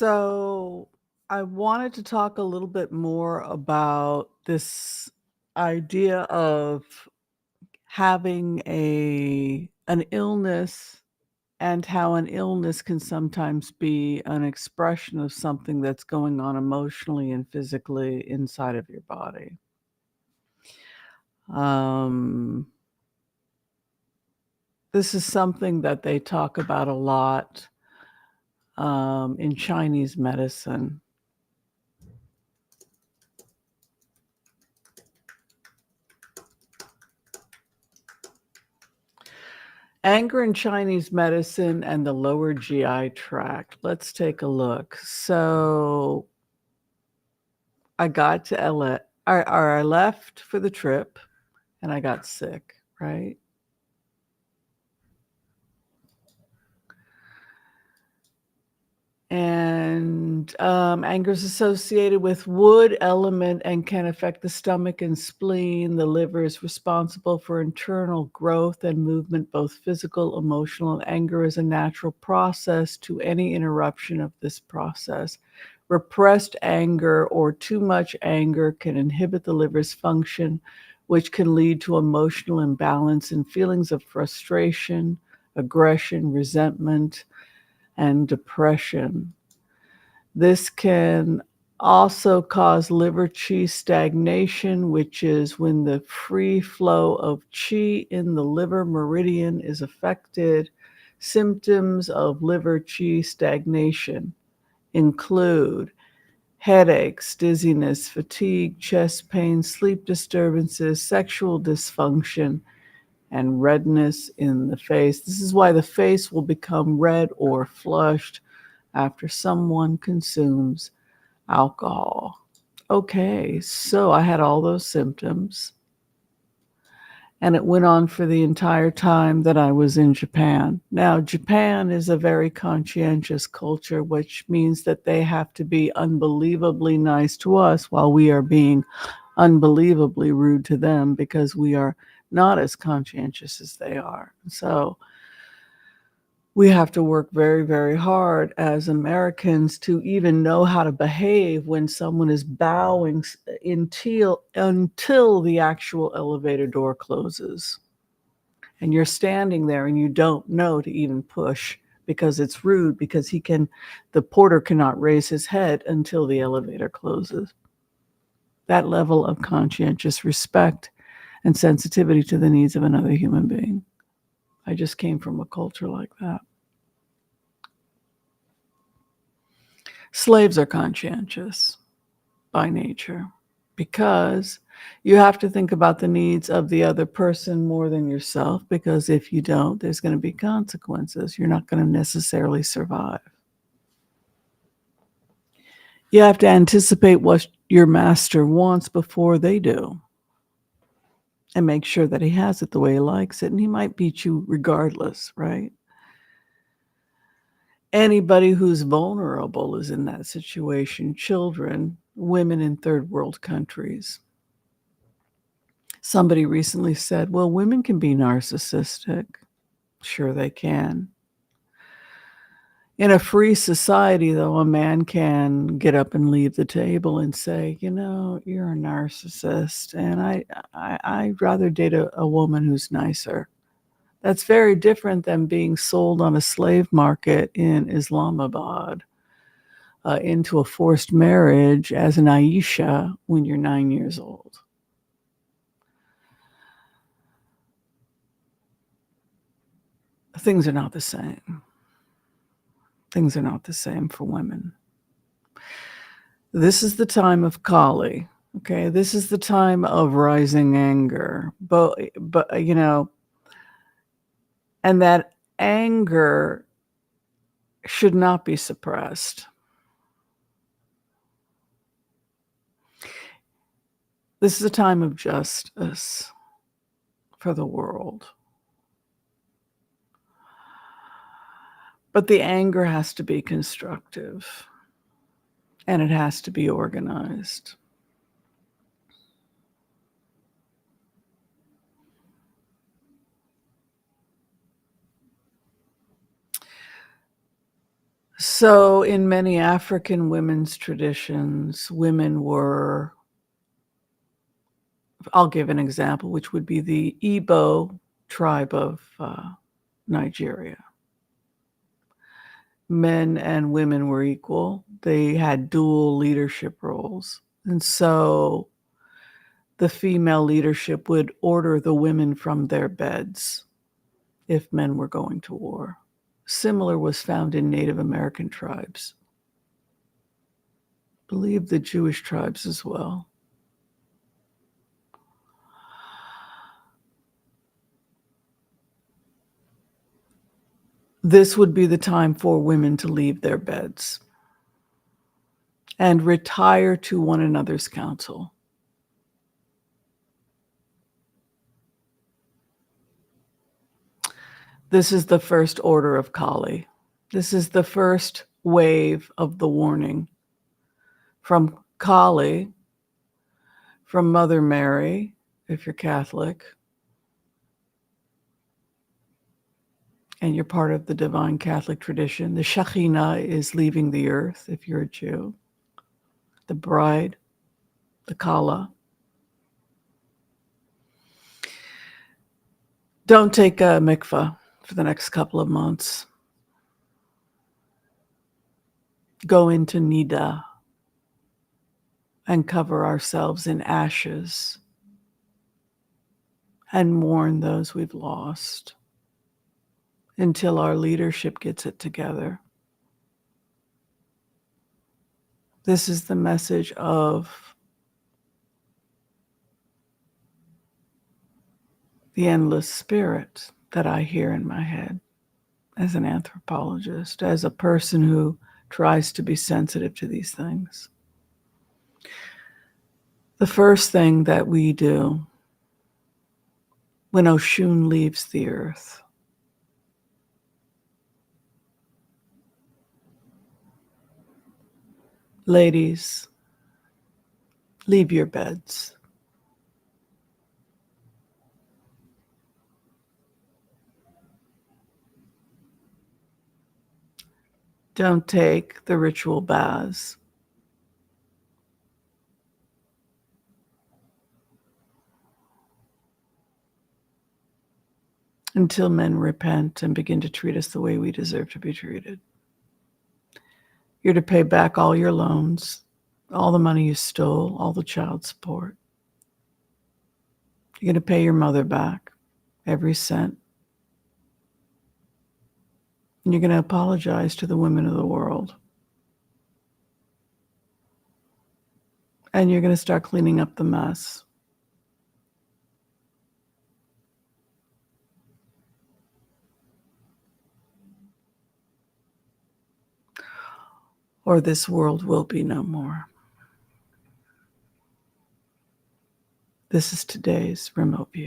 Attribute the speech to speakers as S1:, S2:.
S1: So I wanted to talk a little bit more about this idea of having an illness and how an illness can sometimes be an expression of something that's going on emotionally and physically inside of your body. Um, this is something that they talk about a lot in Chinese medicine. Anger in Chinese medicine and the lower GI tract. Let's take a look. So I got to LA, or I left for the trip and I got sick, right? And anger is associated with wood element and can affect the stomach and spleen. The liver is responsible for internal growth and movement, both physical, emotional, and anger is a natural process to any interruption of this process. Repressed anger or too much anger can inhibit the liver's function, which can lead to emotional imbalance and feelings of frustration, aggression, resentment, and depression. This can also cause liver qi stagnation, which is when the free flow of qi in the liver meridian is affected. Symptoms of liver qi stagnation include headaches, dizziness, fatigue, chest pain, sleep disturbances, sexual dysfunction, and redness in the face. This is why the face will become red or flushed after someone consumes alcohol. Okay, so I had all those symptoms, and it went on for the entire time that I was in Japan. Now, Japan is a very conscientious culture, which means that they have to be unbelievably nice to us while we are being unbelievably rude to them because we are not as conscientious as they are. So we have to work very, very hard as Americans to even know how to behave when someone is bowing until the actual elevator door closes. And you're standing there and you don't know to even push because it's rude because the porter cannot raise his head until the elevator closes. That level of conscientious respect and sensitivity to the needs of another human being. I just came from a culture like that. Slaves are conscientious by nature because you have to think about the needs of the other person more than yourself, because if you don't, there's going to be consequences. You're not going to necessarily survive. You have to anticipate what your master wants before they do and make sure that he has it the way he likes it. And he might beat you regardless, right? Anybody who's vulnerable is in that situation. Children, women in third world countries. Somebody recently said, well, women can be narcissistic. Sure, they can. In a free society, though, a man can get up and leave the table and say, you're a narcissist, and I'd rather date a woman who's nicer. That's very different than being sold on a slave market in Islamabad into a forced marriage as an Aisha when you're 9 years old. Things are not the same. Things are not the same for women. This is the time of Kali. Okay, this is the time of rising anger. But and that anger should not be suppressed. This is a time of justice for the world. But the anger has to be constructive, and it has to be organized. So in many African women's traditions, women were, I'll give an example, which would be the Igbo tribe of Nigeria. Men and women were equal. They had dual leadership roles. And so the female leadership would order the women from their beds if men were going to war. Similar was found in Native American tribes. I believe the Jewish tribes as well. This would be the time for women to leave their beds and retire to one another's counsel. This is the first order of Kali. This is the first wave of the warning from Kali, from Mother Mary, if you're Catholic, and you're part of the divine Catholic tradition. The Shekhinah is leaving the earth, if you're a Jew. The bride, the Kala. Don't take a mikvah for the next couple of months. Go into Nida and cover ourselves in ashes and mourn those we've lost until our leadership gets it together. This is the message of the endless spirit that I hear in my head as an anthropologist, as a person who tries to be sensitive to these things. The first thing that we do when Oshun leaves the earth ladies, leave your beds. Don't take the ritual baths. Until men repent and begin to treat us the way we deserve to be treated. You're to pay back all your loans, all the money you stole, all the child support. You're going to pay your mother back, every cent. And you're going to apologize to the women of the world. And you're going to start cleaning up the mess. Or this world will be no more. This is today's remote view.